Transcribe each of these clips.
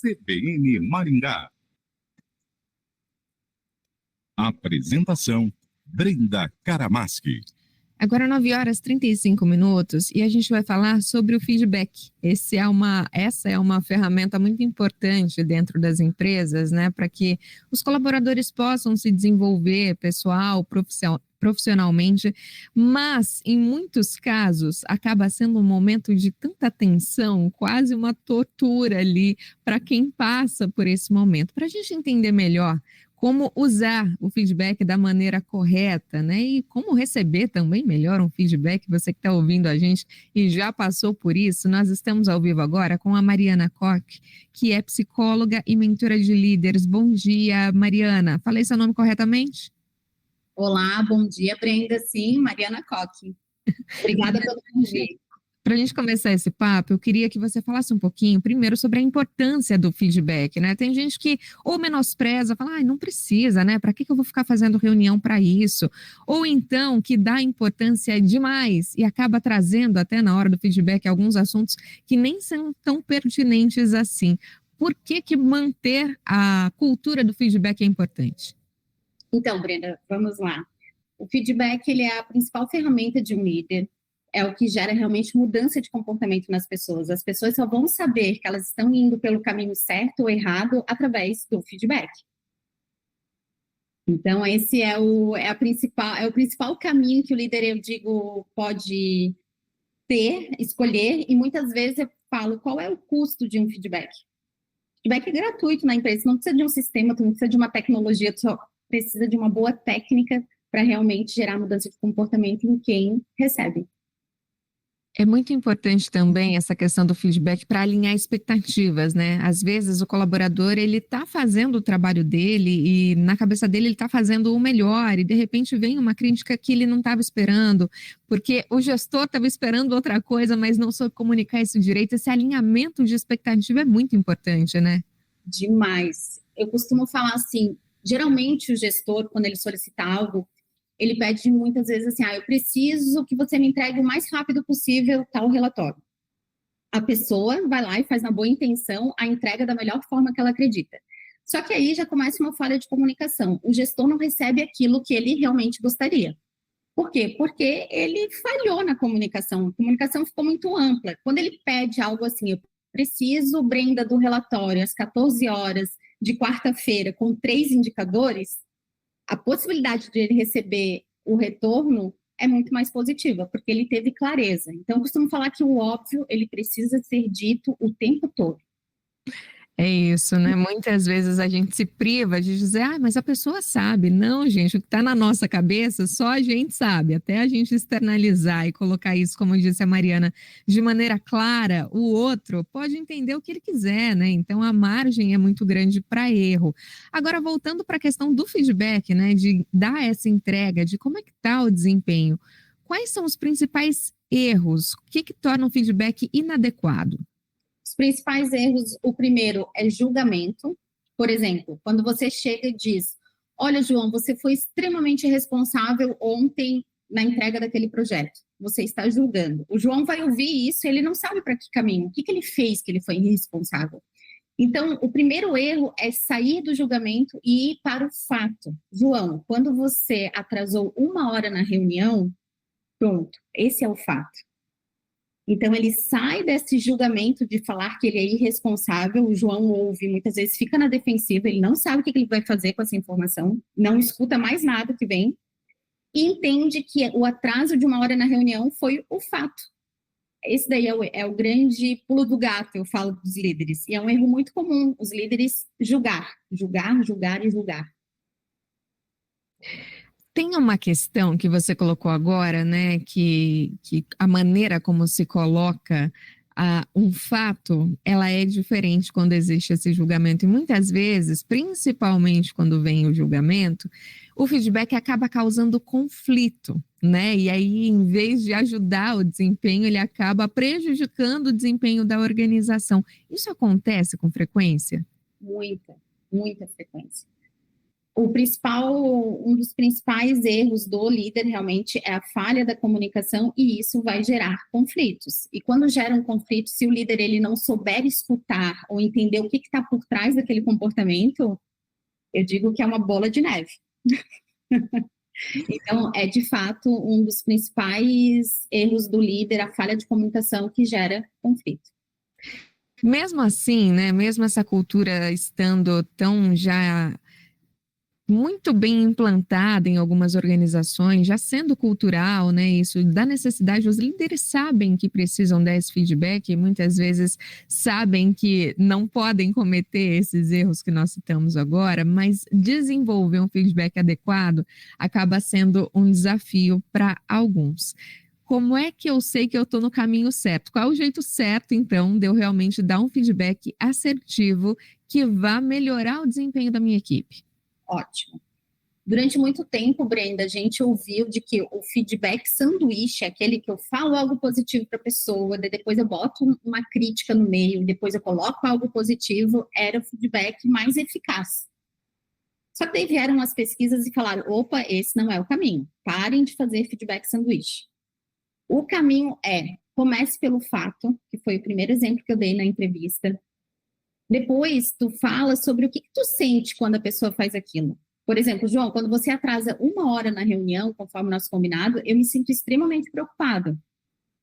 CBN Maringá. Apresentação: Brenda Karamaski. Agora 9h35 e a gente vai falar sobre o feedback. Essa é uma ferramenta muito importante dentro das empresas, né, para que os colaboradores possam se desenvolver profissionalmente, mas em muitos casos acaba sendo um momento de tanta tensão, quase uma tortura ali para quem passa por esse momento. Para a gente entender melhor como usar o feedback da maneira correta, né? E como receber também melhor um feedback, você que está ouvindo a gente e já passou por isso, nós estamos ao vivo agora com a Mariana Koch, que é psicóloga e mentora de líderes. Bom dia, Mariana. Falei seu nome corretamente? Olá, bom dia, Brenda. Sim, Mariana Koch. Obrigada pelo convite. Para a gente começar esse papo, eu queria que você falasse um pouquinho, primeiro, sobre a importância do feedback, né? Tem gente que ou menospreza, fala, não precisa, né? Para que eu vou ficar fazendo reunião para isso? Ou então, que dá importância demais e acaba trazendo até na hora do feedback alguns assuntos que nem são tão pertinentes assim. Por que manter a cultura do feedback é importante? Então, Brenda, vamos lá. O feedback, ele é a principal ferramenta de um líder. É o que gera realmente mudança de comportamento nas pessoas. As pessoas só vão saber que elas estão indo pelo caminho certo ou errado através do feedback. Então, esse é o principal caminho que o líder, eu digo, pode escolher, e muitas vezes eu falo, qual é o custo de um feedback? Feedback é gratuito na empresa, não precisa de um sistema, tu não precisa de uma tecnologia, tu só precisa de uma boa técnica para realmente gerar mudança de comportamento em quem recebe. É muito importante também essa questão do feedback para alinhar expectativas, né? Às vezes o colaborador, ele está fazendo o trabalho dele e na cabeça dele ele está fazendo o melhor e de repente vem uma crítica que ele não estava esperando, porque o gestor estava esperando outra coisa, mas não soube comunicar isso direito. Esse alinhamento de expectativa é muito importante, né? Demais. Eu costumo falar assim, geralmente o gestor, quando ele solicita algo, ele pede muitas vezes assim, eu preciso que você me entregue o mais rápido possível tal relatório. A pessoa vai lá e faz na boa intenção a entrega da melhor forma que ela acredita. Só que aí já começa uma falha de comunicação. O gestor não recebe aquilo que ele realmente gostaria. Por quê? Porque ele falhou na comunicação. A comunicação ficou muito ampla. Quando ele pede algo assim, eu preciso, Brenda, do relatório às 14 horas de quarta-feira com 3 indicadores, a possibilidade de ele receber o retorno é muito mais positiva, porque ele teve clareza. Então, eu costumo falar que o óbvio, ele precisa ser dito o tempo todo. É isso, né? Muitas vezes a gente se priva de dizer, mas a pessoa sabe. Não, gente, o que está na nossa cabeça, só a gente sabe. Até a gente externalizar e colocar isso, como disse a Mariana, de maneira clara, o outro pode entender o que ele quiser, né? Então, a margem é muito grande para erro. Agora, voltando para a questão do feedback, né? De dar essa entrega, de como é que está o desempenho. Quais são os principais erros? O que torna o feedback inadequado? Os principais erros, o primeiro é julgamento. Por exemplo, quando você chega e diz, olha, João, você foi extremamente responsável ontem na entrega daquele projeto. Você está julgando. O João vai ouvir isso e ele não sabe para que caminho. O que ele fez que ele foi irresponsável? Então, o primeiro erro é sair do julgamento e ir para o fato. João, quando você atrasou 1 hora na reunião, pronto, esse é o fato. Então, ele sai desse julgamento de falar que ele é irresponsável, o João ouve, muitas vezes fica na defensiva, ele não sabe o que ele vai fazer com essa informação, não escuta mais nada que vem, e entende que o atraso de 1 hora na reunião foi o fato. Esse daí é o grande pulo do gato, eu falo dos líderes, e é um erro muito comum, os líderes julgar e julgar. Tem uma questão que você colocou agora, né, que a maneira como se coloca um fato, ela é diferente quando existe esse julgamento. E muitas vezes, principalmente quando vem o julgamento, o feedback acaba causando conflito, né? E aí, em vez de ajudar o desempenho, ele acaba prejudicando o desempenho da organização. Isso acontece com frequência? Muita frequência. Um dos principais erros do líder realmente é a falha da comunicação e isso vai gerar conflitos. E quando gera um conflito, se o líder ele não souber escutar ou entender o que está por trás daquele comportamento, eu digo que é uma bola de neve. Então, é de fato um dos principais erros do líder, a falha de comunicação que gera conflito. Mesmo assim, né, mesmo essa cultura estando tão já muito bem implantada em algumas organizações, já sendo cultural, né? Isso da necessidade, os líderes sabem que precisam desse feedback e muitas vezes sabem que não podem cometer esses erros que nós citamos agora, mas desenvolver um feedback adequado acaba sendo um desafio para alguns. Como é que eu sei que eu estou no caminho certo? Qual é o jeito certo, então, de eu realmente dar um feedback assertivo que vá melhorar o desempenho da minha equipe? Ótimo. Durante muito tempo, Brenda, a gente ouviu de que o feedback sanduíche, aquele que eu falo algo positivo para a pessoa, depois eu boto uma crítica no meio, depois eu coloco algo positivo, era o feedback mais eficaz. Só que daí vieram as pesquisas e falaram, opa, esse não é o caminho. Parem de fazer feedback sanduíche. O caminho comece pelo fato, que foi o primeiro exemplo que eu dei na entrevista. Depois, tu fala sobre o que tu sente quando a pessoa faz aquilo. Por exemplo, João, quando você atrasa 1 hora na reunião, conforme nosso combinado, eu me sinto extremamente preocupado.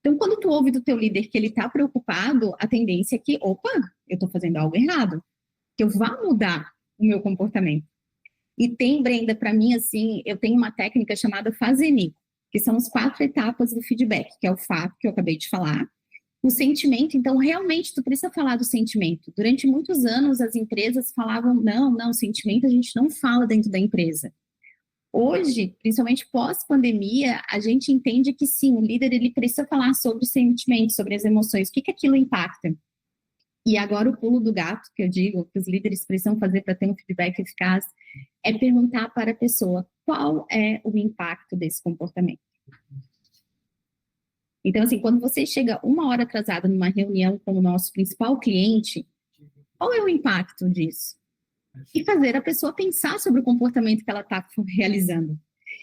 Então, quando tu ouve do teu líder que ele está preocupado, a tendência é que, opa, eu estou fazendo algo errado, que eu vá mudar o meu comportamento. E tem, Brenda, para mim, assim, eu tenho uma técnica chamada Fazenico, que são as 4 etapas do feedback, que é o fato que eu acabei de falar, o sentimento, então, realmente, tu precisa falar do sentimento. Durante muitos anos, as empresas falavam, não, sentimento a gente não fala dentro da empresa. Hoje, principalmente pós-pandemia, a gente entende que sim, o líder ele precisa falar sobre os sentimentos, sobre as emoções, o que aquilo impacta. E agora o pulo do gato, que eu digo, que os líderes precisam fazer para ter um feedback eficaz, é perguntar para a pessoa qual é o impacto desse comportamento. Então, assim, quando você chega 1 hora atrasada numa reunião com o nosso principal cliente, qual é o impacto disso? E fazer a pessoa pensar sobre o comportamento que ela está realizando.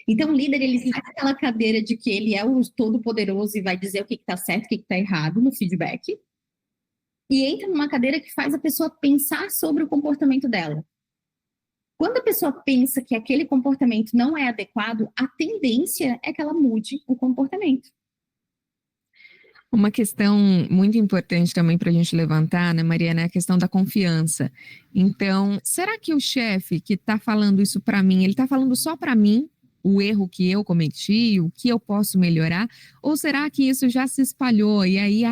Então, o líder, ele sai daquela cadeira de que ele é o todo-poderoso e vai dizer o que está certo, o que está errado no feedback, e entra numa cadeira que faz a pessoa pensar sobre o comportamento dela. Quando a pessoa pensa que aquele comportamento não é adequado, a tendência é que ela mude o comportamento. Uma questão muito importante também para a gente levantar, né, Mariana, é a questão da confiança. Então, será que o chefe que está falando isso para mim, ele está falando só para mim, o erro que eu cometi, o que eu posso melhorar? Ou será que isso já se espalhou e aí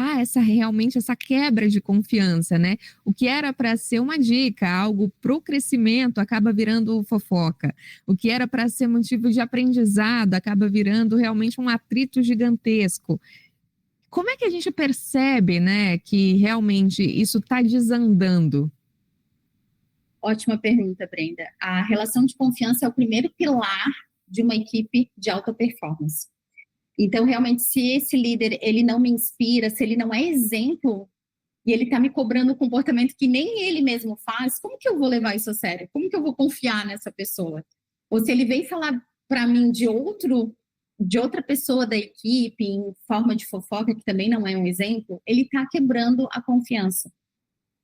realmente essa quebra de confiança, né? O que era para ser uma dica, algo para o crescimento, acaba virando fofoca. O que era para ser motivo de aprendizado, acaba virando realmente um atrito gigantesco. Como é que a gente percebe, né, que realmente isso está desandando? Ótima pergunta, Brenda. A relação de confiança é o primeiro pilar de uma equipe de alta performance. Então, realmente, se esse líder ele não me inspira, se ele não é exemplo e ele está me cobrando um comportamento que nem ele mesmo faz, como que eu vou levar isso a sério? Como que eu vou confiar nessa pessoa? Ou se ele vem falar para mim de outra pessoa da equipe, em forma de fofoca, que também não é um exemplo, ele está quebrando a confiança.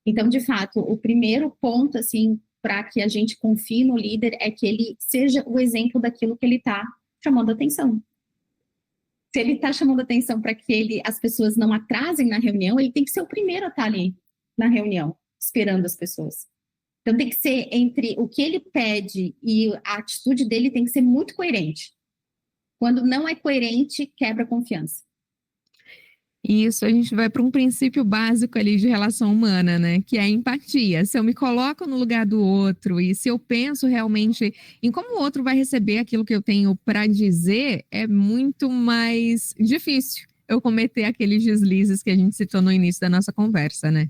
Então, de fato, o primeiro ponto, assim, para que a gente confie no líder é que ele seja o exemplo daquilo que ele está chamando atenção. Se ele está chamando atenção para que as pessoas não atrasem na reunião, ele tem que ser o primeiro a estar ali na reunião, esperando as pessoas. Então, tem que ser entre o que ele pede e a atitude dele tem que ser muito coerente. Quando não é coerente, quebra a confiança. Isso, a gente vai para um princípio básico ali de relação humana, né? Que é a empatia. Se eu me coloco no lugar do outro e se eu penso realmente em como o outro vai receber aquilo que eu tenho para dizer, é muito mais difícil eu cometer aqueles deslizes que a gente citou no início da nossa conversa, né?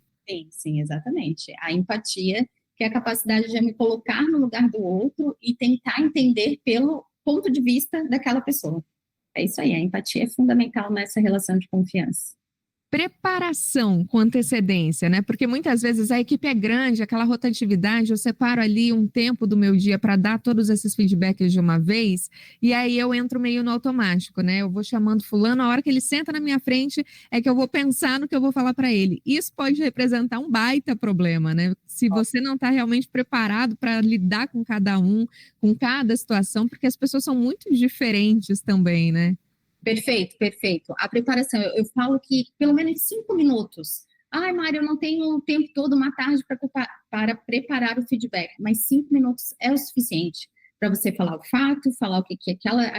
Sim, exatamente. A empatia, que é a capacidade de me colocar no lugar do outro e tentar entender pelo ponto de vista daquela pessoa. É isso aí, a empatia é fundamental nessa relação de confiança. preparação com antecedência, né? Porque muitas vezes a equipe é grande, aquela rotatividade, eu separo ali um tempo do meu dia para dar todos esses feedbacks de uma vez, e aí eu entro meio no automático, né? Eu vou chamando fulano, a hora que ele senta na minha frente é que eu vou pensar no que eu vou falar para ele. Isso pode representar um baita problema, né? Se você não está realmente preparado para lidar com cada um, com cada situação, porque as pessoas são muito diferentes também, né? Perfeito, perfeito. A preparação, eu falo que pelo menos 5 minutos. Ai, Mário, eu não tenho o tempo todo, uma tarde para preparar o feedback, mas 5 minutos é o suficiente para você falar o fato, falar o que aquela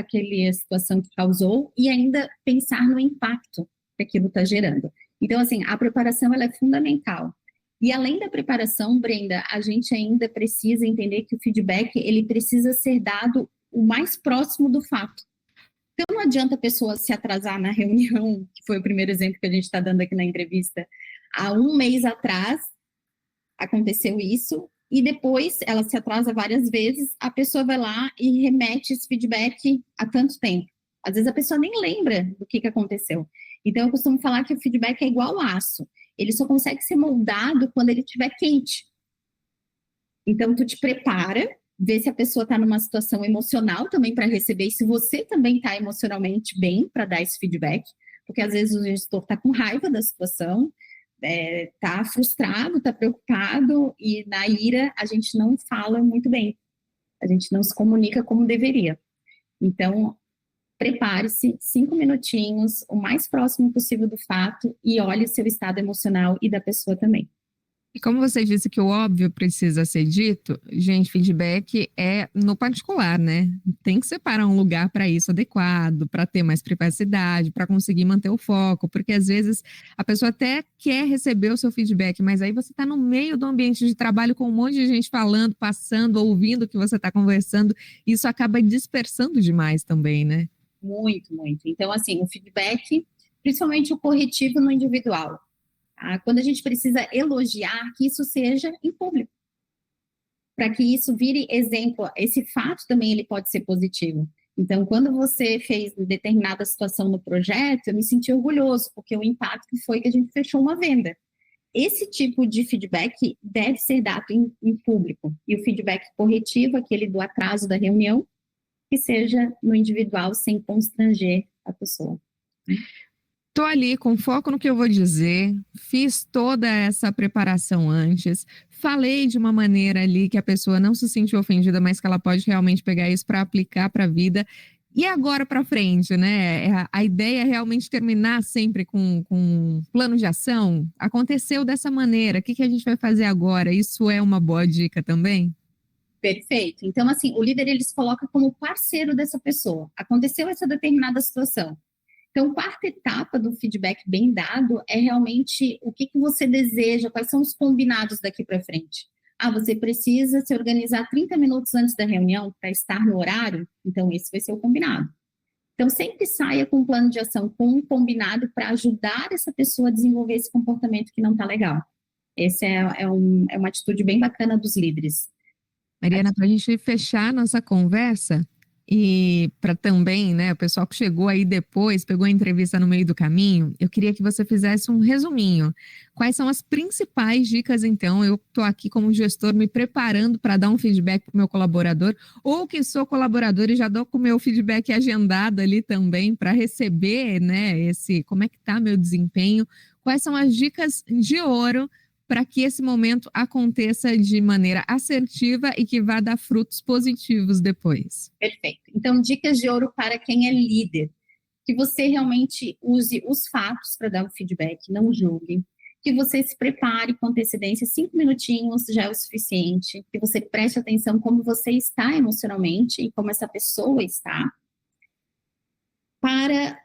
situação que causou e ainda pensar no impacto que aquilo está gerando. Então, assim, a preparação ela é fundamental. E além da preparação, Brenda, a gente ainda precisa entender que o feedback ele precisa ser dado o mais próximo do fato. Então, não adianta a pessoa se atrasar na reunião, que foi o primeiro exemplo que a gente está dando aqui na entrevista. Há um mês atrás aconteceu isso, e depois ela se atrasa várias vezes, a pessoa vai lá e remete esse feedback há tanto tempo. Às vezes a pessoa nem lembra do que aconteceu. Então, eu costumo falar que o feedback é igual ao aço. Ele só consegue ser moldado quando ele estiver quente. Então, tu te prepara, vê se a pessoa está numa situação emocional também para receber, e se você também está emocionalmente bem para dar esse feedback, porque às vezes o gestor está com raiva da situação, está frustrado, está preocupado, e na ira a gente não fala muito bem, a gente não se comunica como deveria. Então, prepare-se 5 minutinhos, o mais próximo possível do fato, e olhe o seu estado emocional e da pessoa também. E como você disse que o óbvio precisa ser dito, gente, feedback é no particular, né? Tem que separar um lugar para isso adequado, para ter mais privacidade, para conseguir manter o foco, porque às vezes a pessoa até quer receber o seu feedback, mas aí você está no meio do ambiente de trabalho com um monte de gente falando, passando, ouvindo o que você está conversando, isso acaba dispersando demais também, né? Muito, muito. Então, assim, o feedback, principalmente o corretivo no individual. Quando a gente precisa elogiar, que isso seja em público, para que isso vire exemplo. Esse fato também ele pode ser positivo. Então, quando você fez determinada situação no projeto, eu me senti orgulhoso, porque o impacto foi que a gente fechou uma venda. Esse tipo de feedback deve ser dado em público. E o feedback corretivo, aquele do atraso da reunião, que seja no individual, sem constranger a pessoa. Tô ali com foco no que eu vou dizer, fiz toda essa preparação antes, falei de uma maneira ali que a pessoa não se sentiu ofendida, mas que ela pode realmente pegar isso para aplicar para a vida. E agora para frente, né? A ideia é realmente terminar sempre com um plano de ação. Aconteceu dessa maneira, o que a gente vai fazer agora? Isso é uma boa dica também? Perfeito. Então, assim, o líder ele se coloca como parceiro dessa pessoa. Aconteceu essa determinada situação. Então, quarta etapa do feedback bem dado é realmente o que você deseja, quais são os combinados daqui para frente. Você precisa se organizar 30 minutos antes da reunião para estar no horário? Então, esse vai ser o combinado. Então, sempre saia com um plano de ação, com um combinado para ajudar essa pessoa a desenvolver esse comportamento que não está legal. Essa é uma atitude bem bacana dos líderes. Mariana, para a gente fechar nossa conversa e para também, né, o pessoal que chegou aí depois, pegou a entrevista no meio do caminho, eu queria que você fizesse um resuminho. Quais são as principais dicas, então? Eu estou aqui como gestor me preparando para dar um feedback para o meu colaborador, ou que sou colaborador e já dou com o meu feedback agendado ali também para receber, né, como é que está meu desempenho. Quais são as dicas de ouro para que esse momento aconteça de maneira assertiva e que vá dar frutos positivos depois? Perfeito. Então, dicas de ouro para quem é líder. Que você realmente use os fatos para dar o feedback, não julgue. Que você se prepare com antecedência, 5 minutinhos já é o suficiente. Que você preste atenção como você está emocionalmente e como essa pessoa está. Para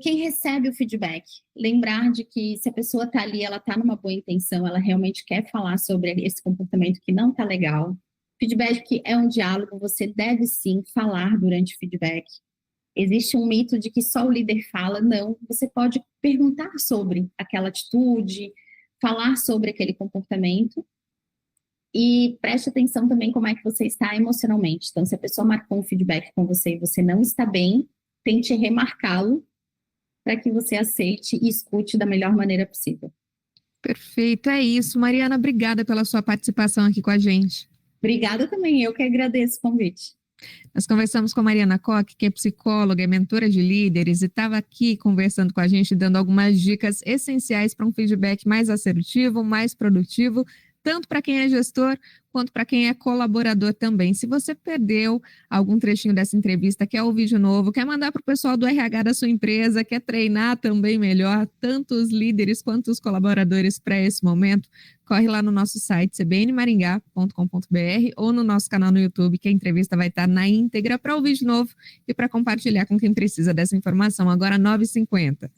quem recebe o feedback, lembrar de que se a pessoa está ali, ela está numa boa intenção, ela realmente quer falar sobre esse comportamento que não está legal. Feedback é um diálogo, você deve sim falar durante o feedback. Existe um mito de que só o líder fala, não, você pode perguntar sobre aquela atitude, falar sobre aquele comportamento e preste atenção também como é que você está emocionalmente. Então, se a pessoa marcou um feedback com você e você não está bem, tente remarcá-lo para que você aceite e escute da melhor maneira possível. Perfeito, é isso. Mariana, obrigada pela sua participação aqui com a gente. Obrigada também, eu que agradeço o convite. Nós conversamos com a Mariana Koch, que é psicóloga, é mentora de líderes e estava aqui conversando com a gente, dando algumas dicas essenciais para um feedback mais assertivo, mais produtivo, tanto para quem é gestor quanto para quem é colaborador também. Se você perdeu algum trechinho dessa entrevista, quer ouvir de novo, quer mandar para o pessoal do RH da sua empresa, quer treinar também melhor, tanto os líderes quanto os colaboradores para esse momento, corre lá no nosso site cbnmaringá.com.br ou no nosso canal no YouTube, que a entrevista vai estar na íntegra para ouvir de novo e para compartilhar com quem precisa dessa informação. Agora 9h50.